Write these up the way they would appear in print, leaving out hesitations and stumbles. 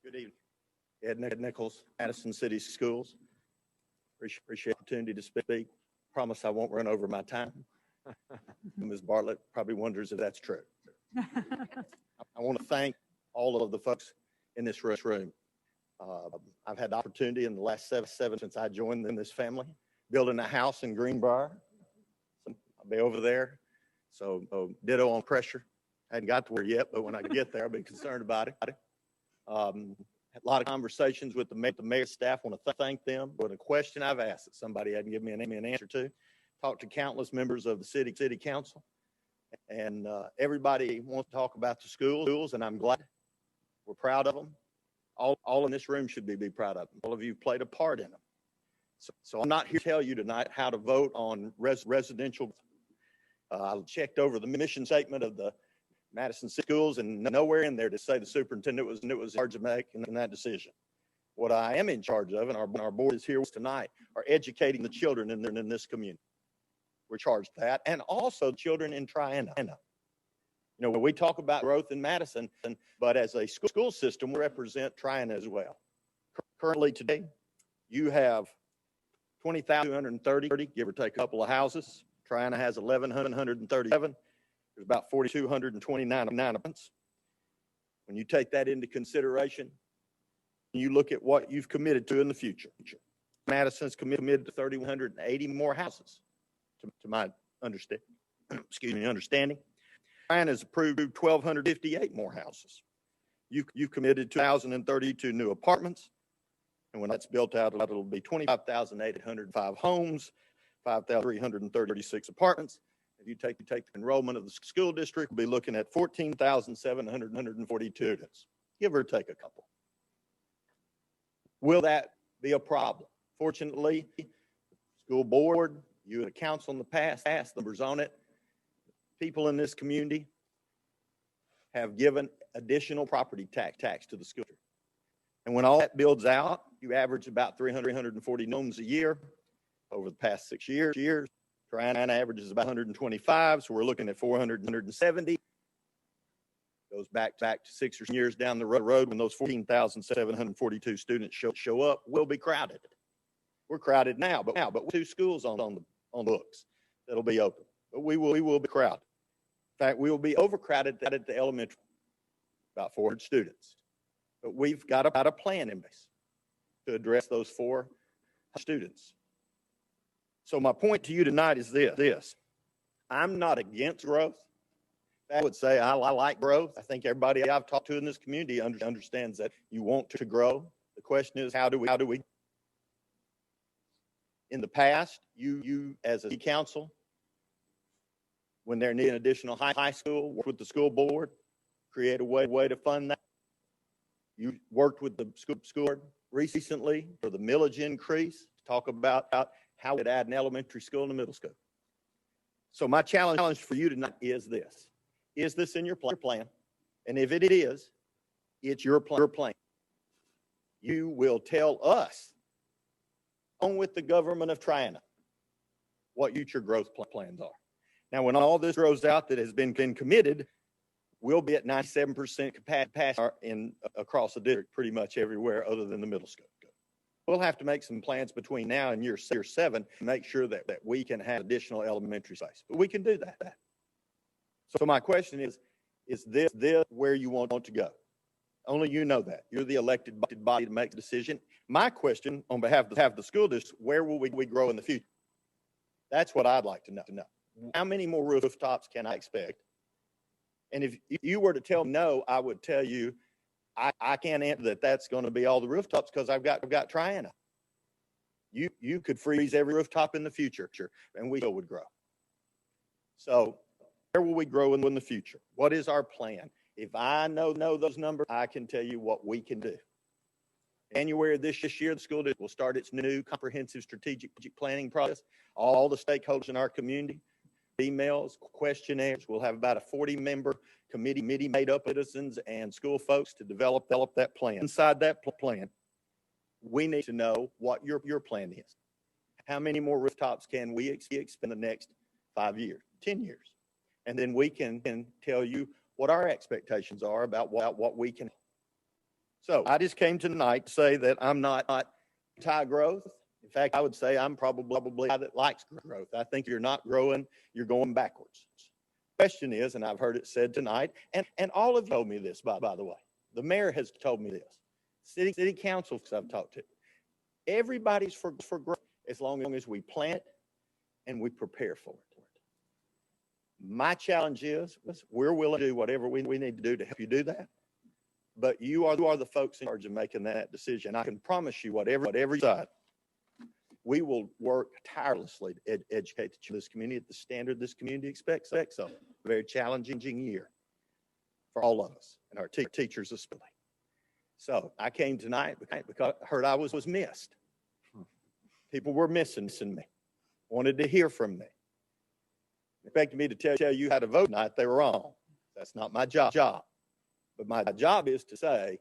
Good evening. Ed Nichols, Madison City Schools. Appreciate the opportunity to speak. Promise I won't run over my time. Ms. Bartlett probably wonders if that's true. I want to thank all of the folks in this room. I've had the opportunity in the last seven since I joined in this family, building a house in Greenbrier. So I'll be over there. So ditto on pressure. I hadn't got to where yet, but when I get there, I'll be concerned about it. Had a lot of conversations with the mayor's staff. I want to thank them. But a question I've asked that somebody hadn't given me an answer to. Talked to countless members of the city council, and everybody wants to talk about the schools, and I'm glad. We're proud of them. All in this room should be proud of them. All of you played a part in them. So I'm not here to tell you tonight how to vote on residential. I checked over the mission statement of the Madison City Schools, and nowhere in there to say the superintendent was in charge of making that decision. What I am in charge of, and our board is here tonight, are educating the children in this community. We're charged with that, and also children in Triana. You know, when we talk about growth in Madison, but as a school system, we represent Triana as well. Currently today, you have 20,230, give or take a couple of houses. Triana has 1,137. There's about 4,229 applicants. When you take that into consideration, you look at what you've committed to in the future. Madison's committed to 3,180 more houses, to my understanding. Understanding. Triana has approved 1,258 more houses. You've committed to 2,032 new apartments, and when that's built out, it'll be 25,805 homes, 5,336 apartments. If you take the enrollment of the school district, we'll be looking at 14,742 students, give or take a couple. Will that be a problem? Fortunately, school board, you and the council in the past, numbers on it. People in this community have given additional property tax to the school district. And when all that builds out, you average about 340 homes a year over the past 6 years. Triana averages about 125, so we're looking at 470. Goes back to 6 years down the road when those 14,742 students show up, we'll be crowded. We're crowded now, but 2 schools on the books that'll be open. But we will be crowded. In fact, we will be overcrowded at the elementary, about 400 students. But we've got a plan in place to address those 4 students. So my point to you tonight is this. I'm not against growth. I would say I like growth. I think everybody I've talked to in this community understands that you want to grow. The question is, how do we? In the past, you as a council, when they're needing additional high school, work with the school board, create a way to fund that. You worked with the school board recently for the millage increase to talk about how we'd add an elementary school and a middle school. So my challenge for you tonight is this. Is this in your plan? And if it is, it's your plan. You will tell us, along with the government of Triana, what future growth plans are. Now, when all this grows out that has been committed, we'll be at 97% capacity across the district pretty much everywhere other than the middle school. We'll have to make some plans between now and year 7 to make sure that we can have additional elementary space. But we can do that. So my question is this where you want to go? Only you know that. You're the elected body to make the decision. My question on behalf of the school district, where will we grow in the future? That's what I'd like to know. How many more rooftops can I expect? And if you were to tell me no, I would tell you, I can't answer that's going to be all the rooftops because I've got Triana. You could freeze every rooftop in the future, and we still would grow. So where will we grow in the future? What is our plan? If I know those numbers, I can tell you what we can do. January this year, the school district will start its new comprehensive strategic planning process. All the stakeholders in our community, emails, questionnaires. We'll have about a 40-member committee made up of citizens and school folks to develop that plan. Inside that plan, we need to know what your plan is. How many more rooftops can we expect in the next 5 years, 10 years? And then we can tell you what our expectations are about what we can. So I just came tonight to say that I'm not anti-growth. In fact, I would say I'm probably a guy that likes growth. I think you're not growing, you're going backwards. The question is, and I've heard it said tonight, and all of you told me this, by the way. The mayor has told me this. City council I've talked to. Everybody's for growth as long as we plan it and we prepare for it. My challenge is we're willing to do whatever we need to do to help you do that. But you are the folks in charge of making that decision. I can promise you whatever you decide, we will work tirelessly to educate this community at the standard this community expects of. A very challenging year for all of us and our teachers especially. So I came tonight because I heard I was missed. People were missing me, wanted to hear from me. Expected me to tell you how to vote tonight. They were wrong. That's not my job. But my job is to say,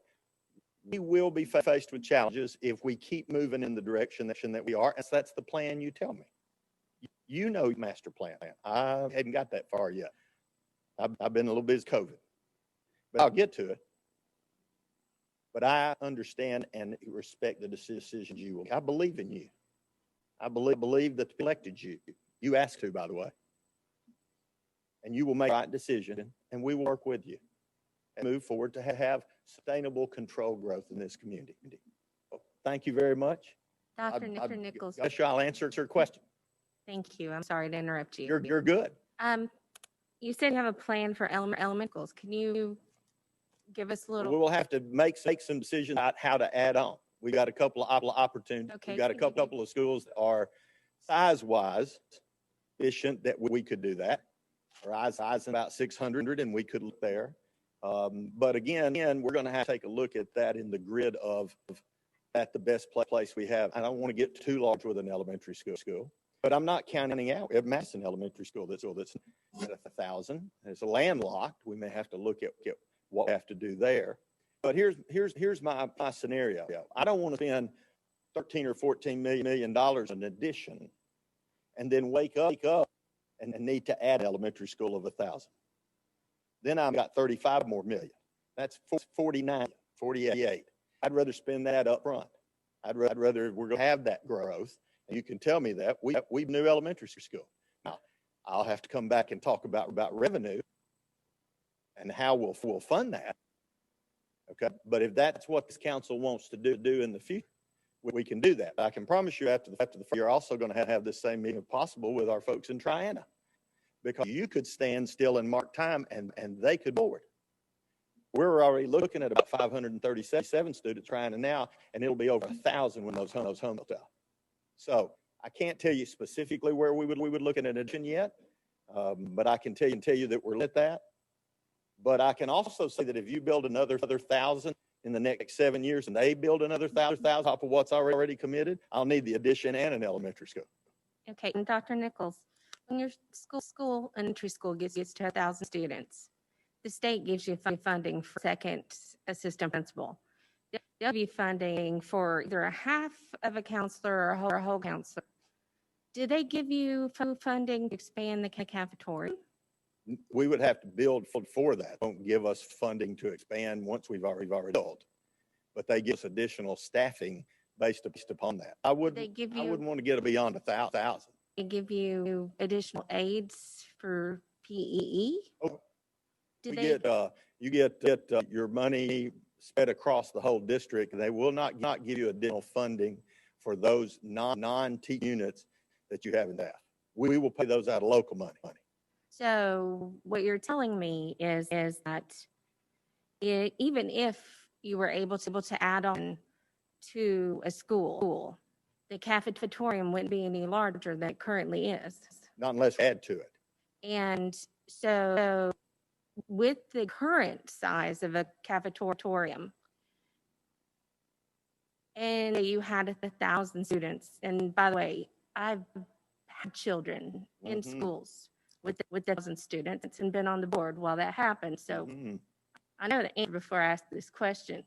we will be faced with challenges if we keep moving in the direction that we are. And that's the plan you tell me. You know master plan. I hadn't got that far yet. I've been a little busy with COVID. But I'll get to it. But I understand and respect the decisions you will. I believe in you. I believe that they elected you. You asked to, by the way. And you will make the right decision, and we will work with you and move forward to have sustainable controlled growth in this community. So, thank you very much. Dr. Nichols. I'll answer your question. Thank you. I'm sorry to interrupt you. You're good. You said you have a plan for elementals. Can you give us a little? We'll have to make some decisions about how to add on. We got a couple of opportunities. Okay. We got a couple of schools that are size-wise efficient that we could do that. Our size about 600, and we could look there. But again, we're going to have to take a look at that in the grid of at the best place we have. I don't want to get too large with an elementary school, but I'm not counting out. We have Madison Elementary School that's at 1,000. It's landlocked. We may have to look at what we have to do there. But here's my scenario. I don't want to spend $13 or $14 million in addition, and then wake up and need to add an elementary school of 1,000. Then I've got 35 more million. That's 49, 48. I'd rather spend that up front. I'd rather we're going to have that growth. And you can tell me that we new elementary school. Now, I'll have to come back and talk about revenue and how we'll fund that. Okay, but if that's what this council wants to do in the future, we can do that. I can promise you after the you're also going to have this same meeting if possible with our folks in Triana, because you could stand still and mark time and they could forward. We're already looking at about 537 students Triana now, and it'll be over 1,000 when those homes out. So I can't tell you specifically where we would look at an addition yet, but I can tell you that we're at that. But I can also say that if you build another 1,000 in the next 7 years and they build another 1,000 off of what's already committed, I'll need the addition and an elementary school. Okay, and Dr. Nichols, when your elementary school gets to 1,000 students, the state gives you funding for second assistant principal. They'll be funding for either a half of a counselor or a whole counselor. Do they give you funding to expand the cafeteria? We would have to build for that. Don't give us funding to expand once we've already built, but they give us additional staffing based upon that. I wouldn't want to get it beyond 1,000. They give you additional aides for PEE. Oh, you get your money spread across the whole district. They will not give you additional funding for those non-teaching units that you have in that. We will pay those out of local money. So what you're telling me is that even if you were able to add on to a school, the cafetorium wouldn't be any larger than it currently is. Not unless add to it. And so with the current size of a cafetorium, and you had 1,000 students, and by the way, I've had children in schools with 1,000 students and been on the board while that happened. So I know the answer before I ask this question.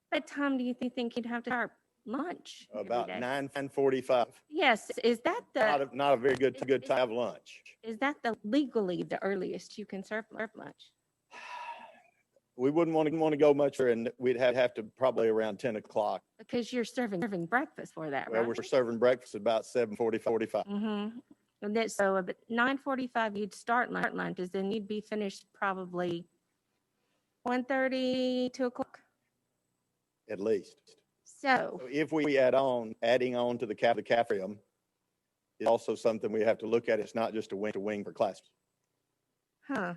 What time do you think you'd have to start lunch? About 9:45. Yes. Is that not a very good time to have lunch? Is that legally the earliest you can serve lunch? We wouldn't want to go much further, and we'd have to probably around 10 o'clock. Because you're serving breakfast for that, Well, right? we're serving breakfast about 7:45. Mm-hmm. And then, so at 9:45, you'd start lunches, then you'd be finished probably 1:30, 2 o'clock. At least. So, So if we adding on to the cafeteria is also something we have to look at. It's not just a wing for classes. huh.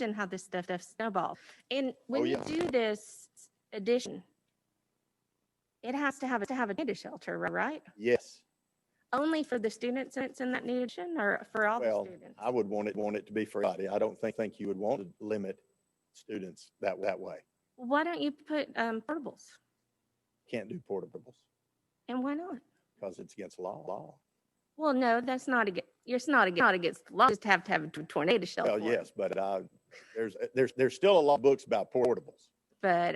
And how this stuff snowballs. And when you yeah. do this addition, it has to have a data shelter, right? Yes. Only for the students in that new addition, or for all Well, the students? I would want it to be for everybody. I don't think you would want to limit students that way. Why don't you put portables? Can't do portables And why not? because it's against law. Well, no, that's not against. Not against the law. Just have to have a tornado shelter. Well, yes, but there's still a lot of books about portables. But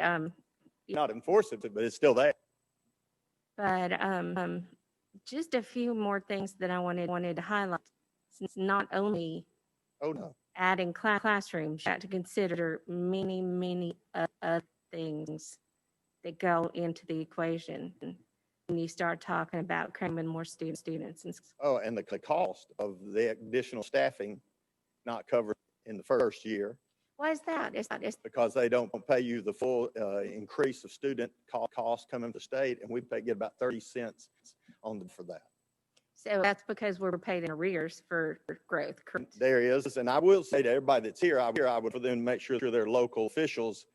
Not enforcing it, but it's still there. but just a few more things that I wanted to highlight. Since not only Oh no. adding classrooms, you have to consider many other things that go into the equation. When you start talking about cramming more students. Oh, and the cost of the additional staffing not covered in the first year Why is that? It's because they don't pay you the full increase of student cost coming from the state, and we get about 30 cents for that. so that's because we're paid in arrears for growth. Correct? There is, and I will say to everybody that's here, I would for them to make sure their local officials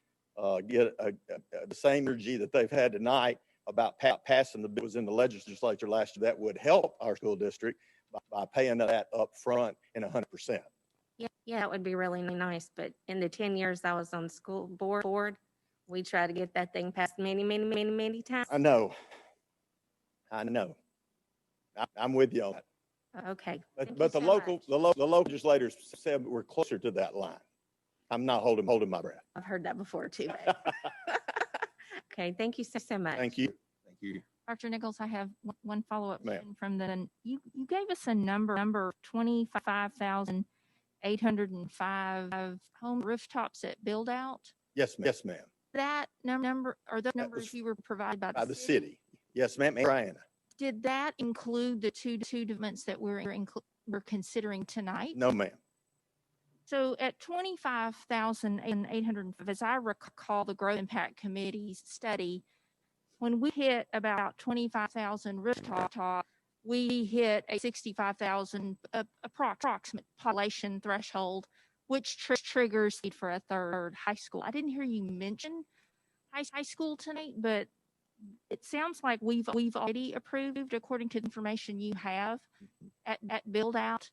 get the same energy that they've had tonight about passing the bills in the legislature last year. That would help our school district by paying that up front in 100%. Yeah, that would be really nice. But in the 10 years I was on the school board, we tried to get that thing passed many times. I know. I'm with you on that. Okay. But the local legislators said we're closer to that line. I'm not holding my breath. I've heard that before too. Okay, thank you so much. Thank you. Thank you. Dr. Nichols, I have one follow-up Ma'am. question from you gave us a number 25,805 home rooftops at build out. Yes, ma'am. That number, or those That numbers was you were provided by By the city. Yes, ma'am. Brianna. Did that include the two developments that we're considering tonight? No, ma'am. So at 25,800, as I recall the Growth Impact Committee's study, when we hit about 25,000 rooftop, we hit a 65,000 approximate population threshold, which triggers need for a third high school. I didn't hear you mention high school tonight, but it sounds like we've already approved, according to the information you have, at build out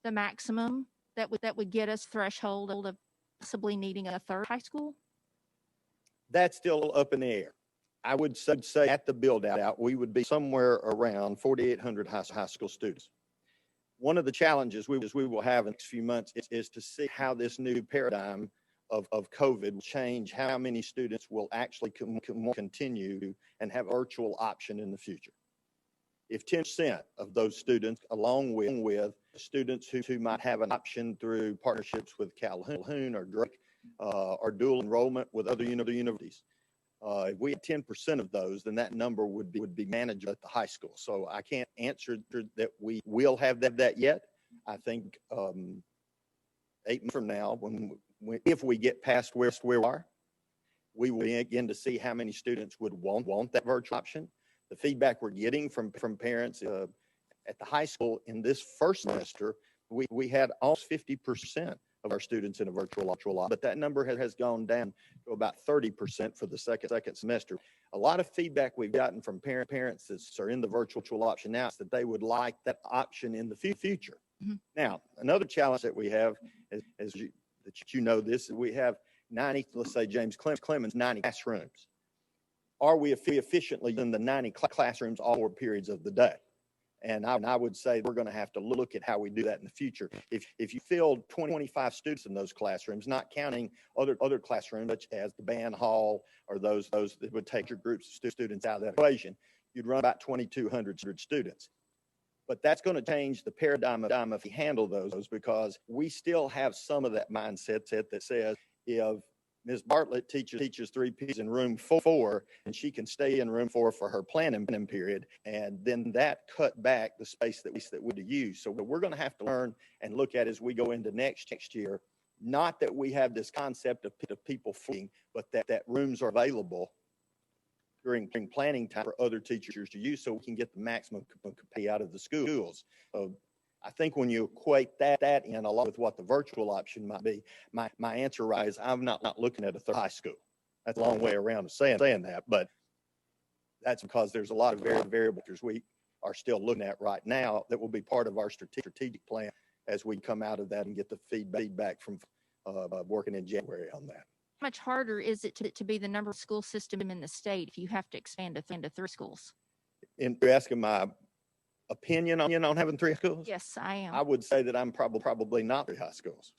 the maximum that would get us threshold of possibly needing a third high school. That's still up in the air. I would say at the build out, we would be somewhere around 4,800 high school students. One of the challenges we will have in the next few months is to see how this new paradigm of COVID will change, how many students will actually continue and have virtual option in the future. If 10% of those students, along with students who might have an option through partnerships with Calhoun or Drake, or dual enrollment with other universities, if we had 10% of those, then that number would be managed at the high school. So I can't answer that we will have that yet. I think 8 months from now, if we get past where we are, we will begin to see how many students would want that virtual option. The feedback we're getting from parents at the high school in this first semester, we had almost 50% of our students in a virtual option, but that number has gone down to about 30% for the second semester. A lot of feedback we've gotten from parents that are in the virtual option now is that they would like that option in the future. Mm-hmm. Now, another challenge that we have, as you know this, we have 90, let's say James Clemens, 90 classrooms. Are we efficiently in the 90 classrooms all 4 periods of the day? And I would say we're going to have to look at how we do that in the future. If you filled 25 students in those classrooms, not counting other classrooms such as the band hall or those that would take your groups of students out of that equation, you'd run about 2,200 students. But that's going to change the paradigm if we handle those, because we still have some of that mindset that says if Ms. Bartlett teaches 3Ps in room 4, and she can stay in room 4 for her planning period. And then that cut back the space that we use. So we're going to have to learn and look at as we go into next year. Not that we have this concept of people fleeing, but that rooms are available during planning time for other teachers to use, so we can get the maximum capacity out of the schools. I think when you equate that in along with what the virtual option might be, my answer is I'm not looking at a third high school. That's a long way around of saying that, but that's because there's a lot of variables we are still looking at right now that will be part of our strategic plan as we come out of that and get the feedback from working in January on that. How much harder is it to be the number of school system in the state if you have to expand to 3 schools? And you're asking my opinion on having 3 schools? Yes, I am. I would say that I'm probably not 3 high schools.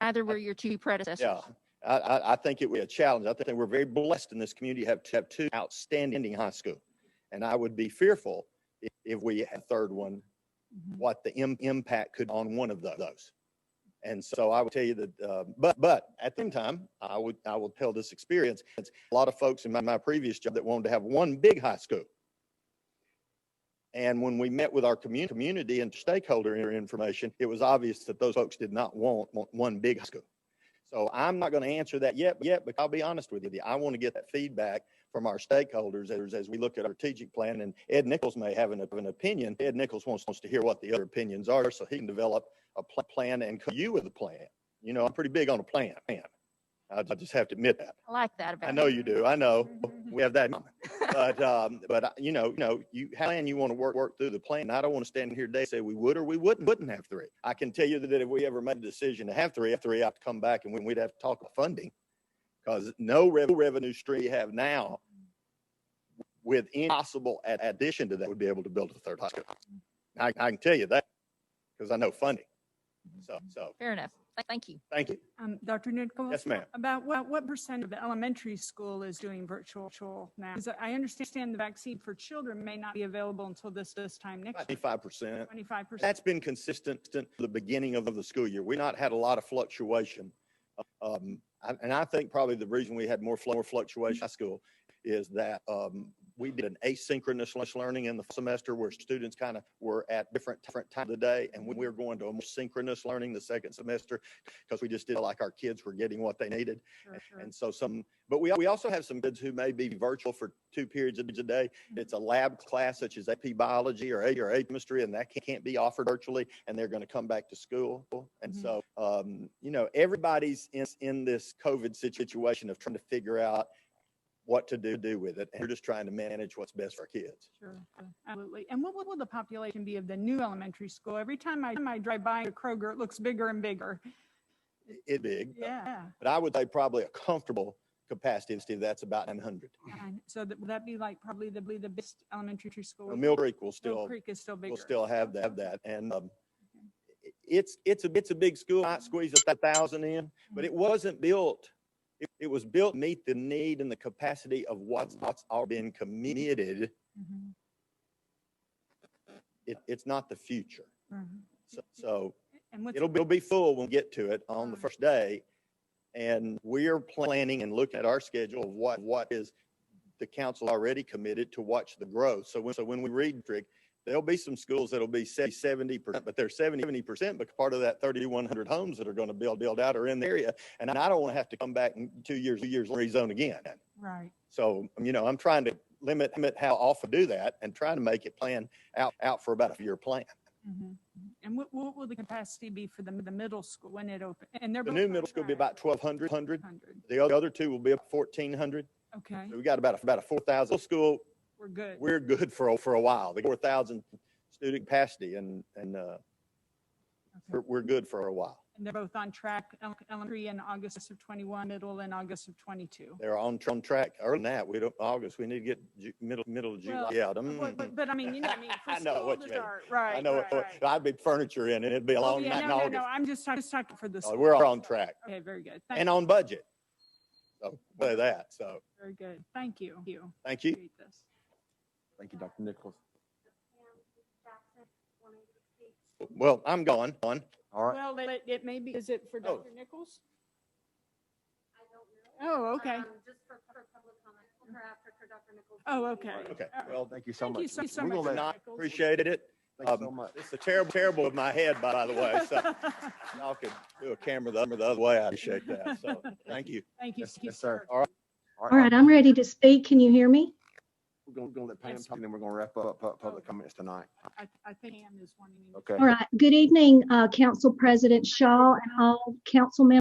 Either were your 2 predecessors. Yeah, I think it would be a challenge. I think we're very blessed in this community to have 2 outstanding high schools. And I would be fearful if we had a third one, what the impact could on one of those. And so I would tell you that, but at the same time, I will tell this experience. It's a lot of folks in my previous job that wanted to have one big high school. And when we met with our community and stakeholder information, it was obvious that those folks did not want one big high school. So I'm not going to answer that yet, but I'll be honest with you. I want to get that feedback from our stakeholders as we look at our strategic plan. And Ed Nichols may have an opinion. Ed Nichols wants to hear what the other opinions are so he can develop a plan and come to you with a plan. You know, I'm pretty big on a plan. I just have to admit that. I like that about I know you do. I know we have that in common. But you have a plan, you want to work through the plan. I don't want to stand here today and say we would or we wouldn't have 3. I can tell you that if we ever made a decision to have 3, I have to come back and we'd have to talk about funding, because no revenue stream we have now with any possible addition to that would be able to build a third high school. I can tell you that because I know funding. So Fair enough. Thank you. Thank you. Dr. Nichols? Yes, ma'am. About what percent of the elementary school is doing virtual now? Because I understand the vaccine for children may not be available until this time next year. 25%. 25%. That's been consistent to the beginning of the school year. We've not had a lot of fluctuation. And I think probably the reason we had more fluctuation in school is that we did an asynchronous learning in the semester where students kind of were at different times of the day, and we were going to a more synchronous learning the second semester because we just did like our kids were getting what they needed. Sure. And so but we also have some kids who may be virtual for 2 periods a day. It's a lab class such as AP biology or AP chemistry, and that can't be offered virtually, and they're going to come back to school. And so, everybody's in this COVID situation of trying to figure out what to do with it. And we're just trying to manage what's best for our kids. Sure, absolutely. And what will the population be of the new elementary school? Every time I drive by a Kroger, it looks bigger and bigger. It's big. Yeah. But I would say probably a comfortable capacity, that's about 900. And so will that be like probably the biggest elementary school? Mill Creek will Mill still Creek is still bigger. will still have that. And it's a big school. I squeeze 1,000 in, but it wasn't built. It was built to meet the need and the capacity of what's already been committed. Mhm. It's not the future. Mhm. So And what's it'll be full when we get to it on the first day. And we're planning and looking at our schedule of what is the council already committed to watch the growth. So when we read district, there'll be some schools that'll be 70%, but they're 70% because part of that 3,100 homes that are going to build out are in the area. And I don't want to have to come back in 2 years and rezone again. right? So, I'm trying to limit how often do that and trying to make it plan out for about a year plan. Mhm. And what will the capacity be for the middle school when it opens? And they're The both new on middle school will be track. about 1,200. 100. The other 2 will be about 1,400. Okay, So we got about a 4,000 school. we're good. We're good for a while. The 4,000 student capacity, and Okay. we're good for a while. And they're both on track, elementary in August of 21, middle in August of 22. They're on track. Earlier than that, August. We need to get middle of July. Well, Yeah, but I mean, for I know school what to you mean. start, right? I know. right. I'd be furniture in, and it'd be a long night in August. No, I'm just talking for the school. We're on track Okay, very good. and on budget. So say that. So Very good. Thank you. thank you. Appreciate this. Thank you, Dr. Nichols. Well, I'm going on. All right. Well, it may be, is it for Oh. Dr. Nichols? Oh, okay. Just for public comment, or after Dr. Nichols. Oh, okay. Okay, All right. well, Thank you so Thank much. you so We're much, gonna let- not Nichols. appreciated it. Thank you so much. It's a terrible of my head, by the way, so y'all could do a camera the other way. I appreciate that. So, thank you. Thank you. Yes, sir. All right. All right, I'm ready to speak. Can you hear me? We're gonna let Pam Yes. talk, and then we're gonna wrap up public comments tonight. I think Pam is wanting me to. Okay. All right. Good evening, Council President Shaw and all council members.